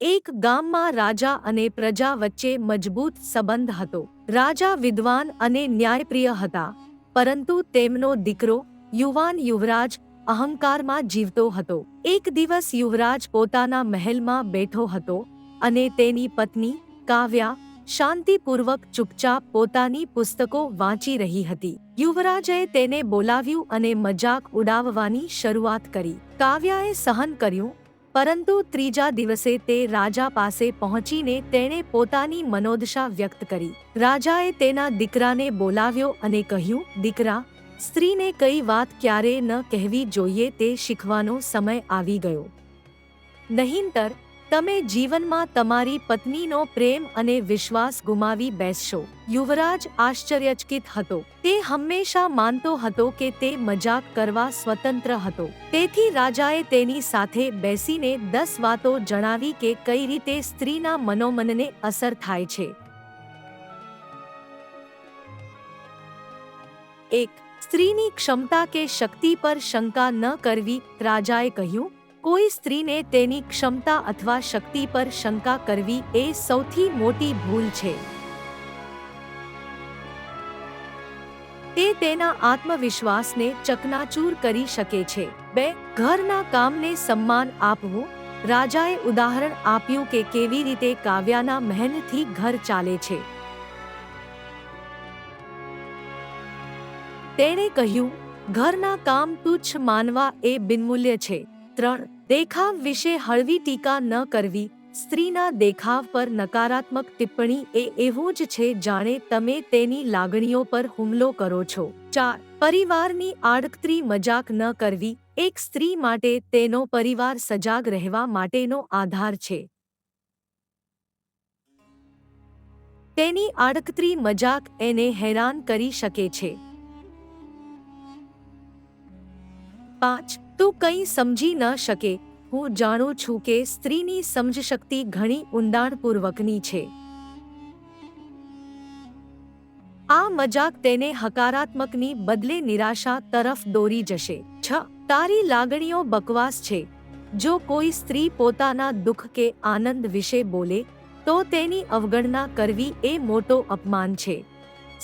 એક ગામમાં રાજા અને પ્રજા વચ્ચે મજબૂત સંબંધ હતો. રાજા વિદ્વાન અને ન્યાયપ્રિય હતા, પરંતુ તેમનો દીકરો યુવાન યુવરાજ અહંકારમાં જીવતો હતો. એક દિવસ યુવરાજ પોતાના મહેલમાં બેઠો હતો અને તેની પત્ની કાવ્યા શાંતિપૂર્વક ચૂપચાપ પોતાની પુસ્તકો વાંચી રહી હતી. યુવરાજે તેને બોલાવ્યું અને મજાક ઉડાવવાની શરૂઆત કરી. કાવ્યાએ સહન કર્યું, પરંતુ ત્રીજા દિવસે તે રાજા પાસે પહોંચીને તેણે પોતાની મનોદશા વ્યક્ત કરી. રાજાએ તેના દીકરાને બોલાવ્યો અને કહ્યું, દીકરા, સ્ત્રીને કઈ વાત ક્યારે ન કહેવી જોઈએ તે શીખવાનો સમય આવી ગયો. નહીંતર તમે જીવનમાં તમારી પત્નીનો પ્રેમ અને વિશ્વાસ ગુમાવી બેસશો. યુવરાજ આશ્ચર્યચકિત હતો. તે હંમેશા માનતો હતો કે તે મજાક કરવા સ્વતંત્ર હતો. તેથી રાજાએ તેની સાથે બેસીને 10 વાતો જણાવી કે કઈ રીતે સ્ત્રીના મનોમનને અસર થાય છે. 1. સ્ત્રીની ક્ષમતા કે શક્તિ પર શંકા ન કરવી. રાજાએ કહ્યું, કોઈ સ્ત્રીને તેની ક્ષમતા અથવા શક્તિ પર શંકા કરવી એ સૌથી મોટી ભૂલ છે. તે તેના આત્મવિશ્વાસને ચકનાચૂર કરી શકે છે. 2. ઘરના કામને સન્માન આપવું. રાજાએ ઉદાહરણ આપ્યું કે કેવી રીતે કાવ્યાના મહેનતથી ઘર ચાલે છે. તેણે કહ્યું, ઘરના કામ તુચ્છ માનવા એ બિનમૂલ્ય છે. 3. દેખાવ વિશે હળવી ટીકા ન કરવી. સ્ત્રીના દેખાવ પર નકારાત્મક ટિપ્પણી એ એવું જ છે જાણે તમે તેની લાગણીઓ પર હુમલો કરો છો. 4. પરિવારની આડકતરી મજાક ન કરવી. એક સ્ત્રી માટે તેનો પરિવાર સજાગ રહેવા માટેનો આધાર છે. તેની આડકતરી મજાક એને હેરાન કરી શકે છે. 5. તું કંઈ સમજી ન શકે. હું જાણું છું કે સ્ત્રીની સમજશક્તિ ઘણી ઊંડાણપૂર્વકની છે. આ મજાક તેને હકારાત્મકની બદલે નિરાશા તરફ દોરી જશે. 6. તારી લાગણીઓ બકવાસ છે. જો કોઈ સ્ત્રી પોતાના દુઃખ કે આનંદ વિશે બોલે તો તેની અવગણના કરવી એ મોટો અપમાન છે.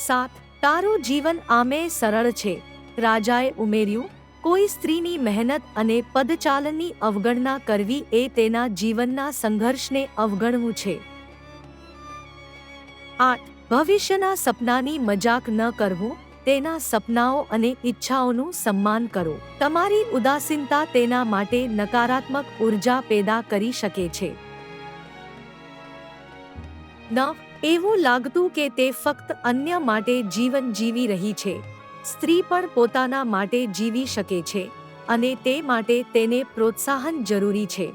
7. તારું જીવન આમે સરળ છે. રાજાએ ઉમેર્યું, કોઈ સ્ત્રીની મહેનત અને પદચાલનની અવગણના કરવી એ તેના જીવનના સંઘર્ષને અવગણવું છે. 8. ભવિષ્યના સપનાની મજાક ન કરવું. તેના સપનાઓ અને ઈચ્છાઓનું સન્માન કરો. તમારી ઉદાસીનતા તેના માટે નકારાત્મક ઉર્જા પેદા કરી શકે છે. 9. એવું લાગતું કે તે ફક્ત અન્ય માટે જીવન જીવી રહી છે. સ્ત્રી પણ પોતાના માટે જીવી શકે છે અને તે માટે તેને પ્રોત્સાહન જરૂરી છે.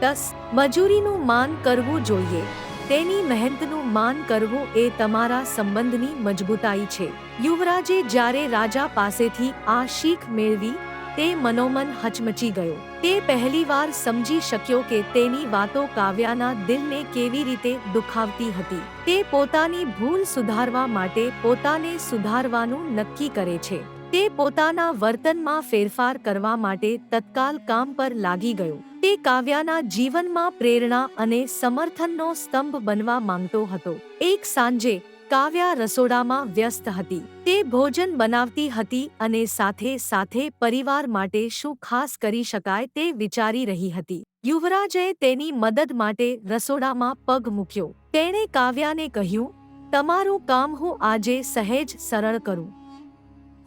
10. મજૂરીનું માન કરવું જોઈએ. તેની મહેનતનું માન કરવું એ તમારા સંબંધની મજબૂતાઈ છે. યુવરાજે જ્યારે રાજા પાસેથી આ શીખ મેળવી તે મનોમન હચમચી ગયો. તે પહેલીવાર સમજી શક્યો કે તેની વાતો કાવ્યાના દિલને કેવી રીતે દુખાવતી હતી. તે પોતાની ભૂલ સુધારવા માટે પોતાને સુધારવાનું નક્કી કરે છે. તે પોતાના વર્તનમાં ફેરફાર કરવા માટે તત્કાલ કામ પર લાગી ગયો. તે કાવ્યાના જીવનમાં પ્રેરણા અને સમર્થનનો સ્તંભ બનવા માંગતો હતો. એક સાંજે કાવ્યા રસોડામાં વ્યસ્ત હતી. તે ભોજન બનાવતી હતી અને સાથે સાથે પરિવાર માટે શું ખાસ કરી શકાય તે વિચારી રહી હતી. યુવરાજે તેની મદદ માટે રસોડામાં પગ મૂક્યો. તેણે કાવ્યાને કહ્યું, તમારું કામ હું આજે સહેજ સરળ કરું.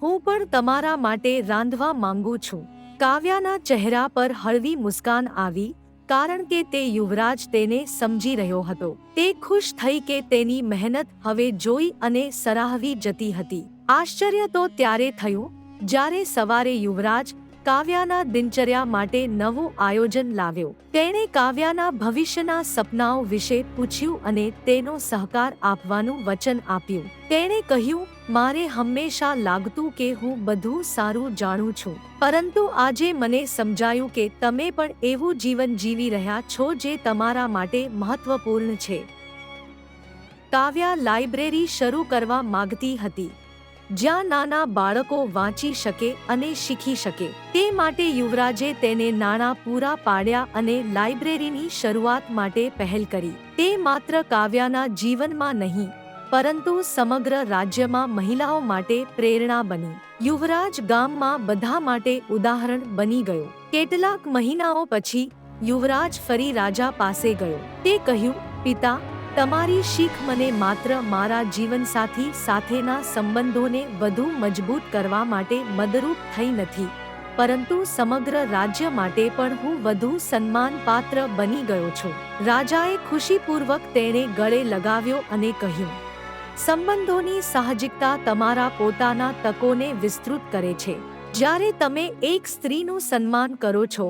હું પણ તમારા માટે રાંધવા માંગુ છું. કાવ્યાના ચહેરા પર હળવી મુસ્કાન આવી, કારણ કે તે યુવરાજ તેને સમજી રહ્યો હતો. તે ખુશ થઈ કે તેની મહેનત હવે જોઈ અને સરાહવી જતી હતી. આશ્ચર્ય તો ત્યારે થયું જ્યારે સવારે યુવરાજ કાવ્યાના દિનચર્યા માટે નવું આયોજન લાવ્યો. તેણે કાવ્યાના ભવિષ્યના સપનાઓ વિશે પૂછ્યું અને તેનો સહકાર આપવાનું વચન આપ્યું. તેણે કહ્યું, મારે હંમેશા લાગતું કે હું બધું સારું જાણું છું, પરંતુ આજે મને સમજાયું કે તમે પણ એવું જીવન જીવી રહ્યા છો જે તમારા માટે મહત્વપૂર્ણ છે. કાવ્યા લાઇબ્રેરી શરૂ કરવા માંગતી હતી. જ્યાં નાના બાળકો વાંચી શકે અને શીખી શકે. તે માટે યુવરાજે તેને નાણાં પૂરા પાડ્યા અને લાઇબ્રેરીની શરૂઆત માટે પહેલ કરી. તે માત્ર કાવ્યાના જીવનમાં નહીં, પરંતુ સમગ્ર રાજ્યમાં મહિલાઓ માટે પ્રેરણા બની. યુવરાજ ગામમાં બધા માટે ઉદાહરણ બની ગયો. કેટલાક મહિનાઓ પછી યુવરાજ ફરી રાજા પાસે ગયો. તે કહ્યું, પિતા, તમારી શીખ મને માત્ર મારા જીવનસાથી સાથેના સંબંધોને વધુ મજબૂત કરવા માટે મદદરૂપ થઈ નથી, પરંતુ સમગ્ર રાજ્ય માટે પણ હું વધુ સન્માનપાત્ર બની ગયો છું. રાજાએ ખુશીપૂર્વક તેને ગળે લગાવ્યો અને કહ્યું, સંબંધોની સાહજિકતા તમારા પોતાના તકોને વિસ્તૃત કરે છે. જ્યારે તમે એક સ્ત્રીનું સન્માન કરો છો,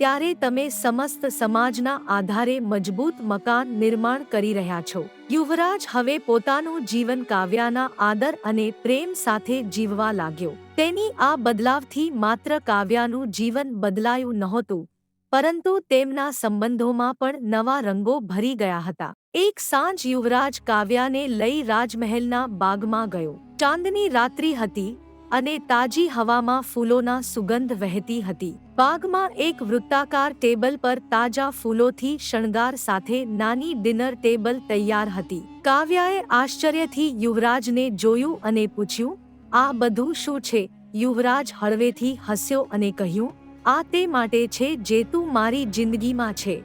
ત્યારે તમે સમસ્ત સમાજના આધારે મજબૂત મકાન નિર્માણ કરી રહ્યા છો. યુવરાજ હવે પોતાનું જીવન કાવ્યાના આદર અને પ્રેમ સાથે જીવવા લાગ્યો. તેની આ બદલાવથી માત્ર કાવ્યાનું જીવન બદલાયું નહોતું, પરંતુ તેમના સંબંધોમાં પણ નવા રંગો ભરી ગયા હતા. એક સાંજ યુવરાજ કાવ્યાને લઈ રાજમહેલના બાગમાં ગયો. ચાંદની રાત્રિ હતી અને તાજી હવામાં ફૂલોના સુગંધ વહેતી હતી. બાગમાં એક વૃત્તાકાર ટેબલ પર તાજા ફૂલોથી શણગાર સાથે નાની ડિનર ટેબલ તૈયાર હતી. કાવ્યાએ આશ્ચર્યથી યુવરાજને જોયું અને પૂછ્યું, આ બધું શું છે? યુવરાજ હળવેથી હસ્યો અને કહ્યું, આ તે માટે છે જે તું મારી જિંદગીમાં છે.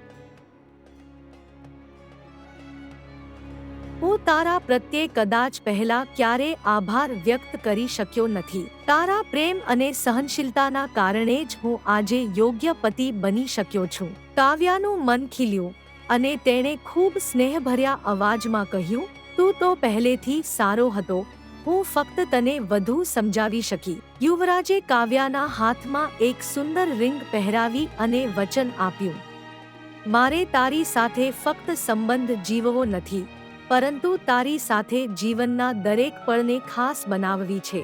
હું તારા પ્રત્યે કદાચ પહેલા ક્યારે આભાર વ્યક્ત કરી શક્યો નથી. તારા પ્રેમ અને સહનશીલતાના કારણે જ હું આજે યોગ્ય પતિ બની શક્યો છું. કાવ્યાનું મન ખીલ્યું અને તેણે ખૂબ સ્નેહભર્યા અવાજમાં કહ્યું, તું તો પહેલેથી સારો હતો, હું ફક્ત તને વધુ સમજાવી શકી. યુવરાજે કાવ્યાના હાથમાં એક સુંદર રિંગ પહેરાવી અને વચન આપ્યું, મારે તારી સાથે ફક્ત સંબંધ જીવવો નથી, પરંતુ તારી સાથે જીવનના દરેક પળને ખાસ બનાવવી છે.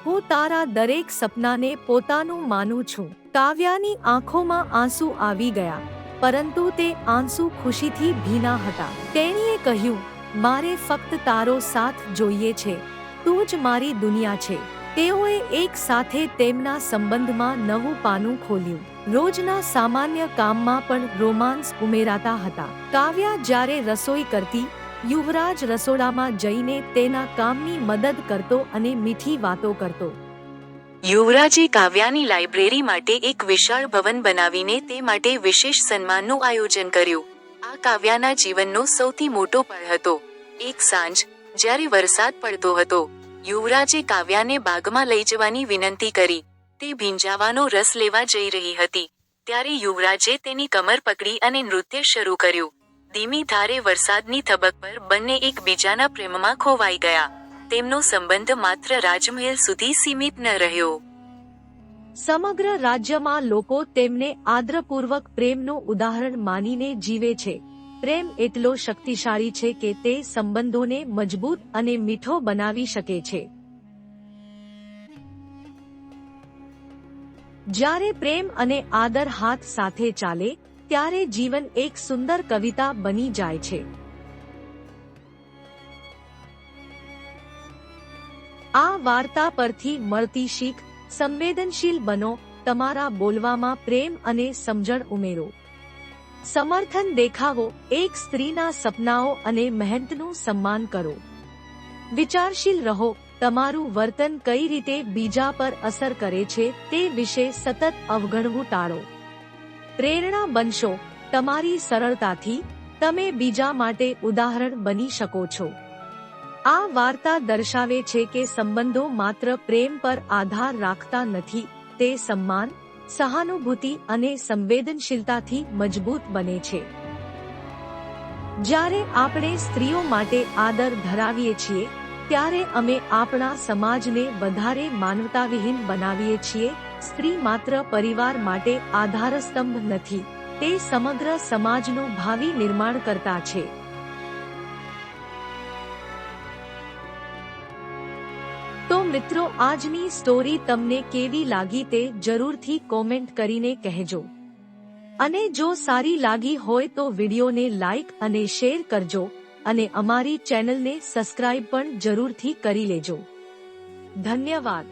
હું તારા દરેક સપનાને પોતાનું માનું છું. કાવ્યાની આંખોમાં આંસુ આવી ગયા, પરંતુ તે આંસુ ખુશીથી ભીના હતા. તેણીએ કહ્યું, મારે ફક્ત તારો સાથ જોઈએ છે, તું જ મારી દુનિયા છે. તેઓએ એક સાથે તેમના સંબંધમાં નવું પાનું ખોલ્યું. રોજના સામાન્ય કામમાં પણ રોમાંસ ઉમેરાતા હતા. કાવ્યા જ્યારે રસોઈ કરતી, યુવરાજ રસોડામાં જઈને તેના કામની મદદ કરતો અને મીઠી વાતો કરતો. યુવરાજે કાવ્યાની લાઇબ્રેરી માટે એક વિશાળ ભવન બનાવીને તે માટે વિશેષ સન્માનનું આયોજન કર્યું. આ કાવ્યાના જીવનનો સૌથી મોટો પળ હતો. એક સાંજ, જ્યારે વરસાદ પડતો હતો, યુવરાજે કાવ્યાને બાગમાં લઈ જવાની વિનંતી કરી. તે ભીંજાવાનો રસ લેવા જઈ રહી હતી ત્યારે યુવરાજે તેની કમર પકડી અને નૃત્ય શરૂ કર્યું. ધીમી ધારે વરસાદની થબક પર બંને એકબીજાના પ્રેમમાં ખોવાઈ ગયા. તેમનો સંબંધ માત્ર રાજમહેલ સુધી સીમિત ન રહ્યો. સમગ્ર રાજ્યમાં લોકો તેમને આદરપૂર્વક પ્રેમનું ઉદાહરણ માનીને જીવે છે. પ્રેમ એટલો શક્તિશાળી છે કે તે સંબંધોને મજબૂત અને મીઠો બનાવી શકે છે. જ્યારે પ્રેમ અને આદર હાથ સાથે ચાલે, ત્યારે જીવન એક સુંદર કવિતા બની જાય છે. આ વાર્તા પરથી મળતી શીખ, સંવેદનશીલ બનો, તમારા બોલવામાં પ્રેમ અને સમજણ ઉમેરો. સમર્થન દેખાવો, એક સ્ત્રીના સપનાઓ અને મહેનતનું સન્માન કરો. વિચારશીલ રહો, તમારું વર્તન કઈ રીતે બીજા પર અસર કરે છે તે વિશે સતત અવગણવું ટાળો. પ્રેરણા બનશો, તમારી સરળતાથી તમે બીજા માટે ઉદાહરણ બની શકો છો. આ વાર્તા દર્શાવે છે કે સંબંધો માત્ર પ્રેમ પર આધાર રાખતા નથી, તે સન્માન, સહાનુભૂતિ અને સંવેદનશીલતાથી મજબૂત બને છે. જ્યારે આપણે સ્ત્રીઓ માટે આદર ધરાવીએ છીએ, ત્યારે અમે આપણા સમાજને વધારે માનવતાવિહીન બનાવીએ છીએ. સ્ત્રી માત્ર પરિવાર માટે આધારસ્તંભ નથી, તે સમગ્ર સમાજનું ભાવિ નિર્માણ કરતા છે. તો મિત્રો, આજની સ્ટોરી તમને કેવી લાગી તે જરૂરથી કોમેન્ટ કરીને કહેજો. અને જો સારી લાગી હોય તો વિડીયોને લાઈક અને શેર કરજો. અને અમારી ચેનલને સબસ્ક્રાઇબ પણ જરૂરથી કરી લેજો. ધન્યવાદ.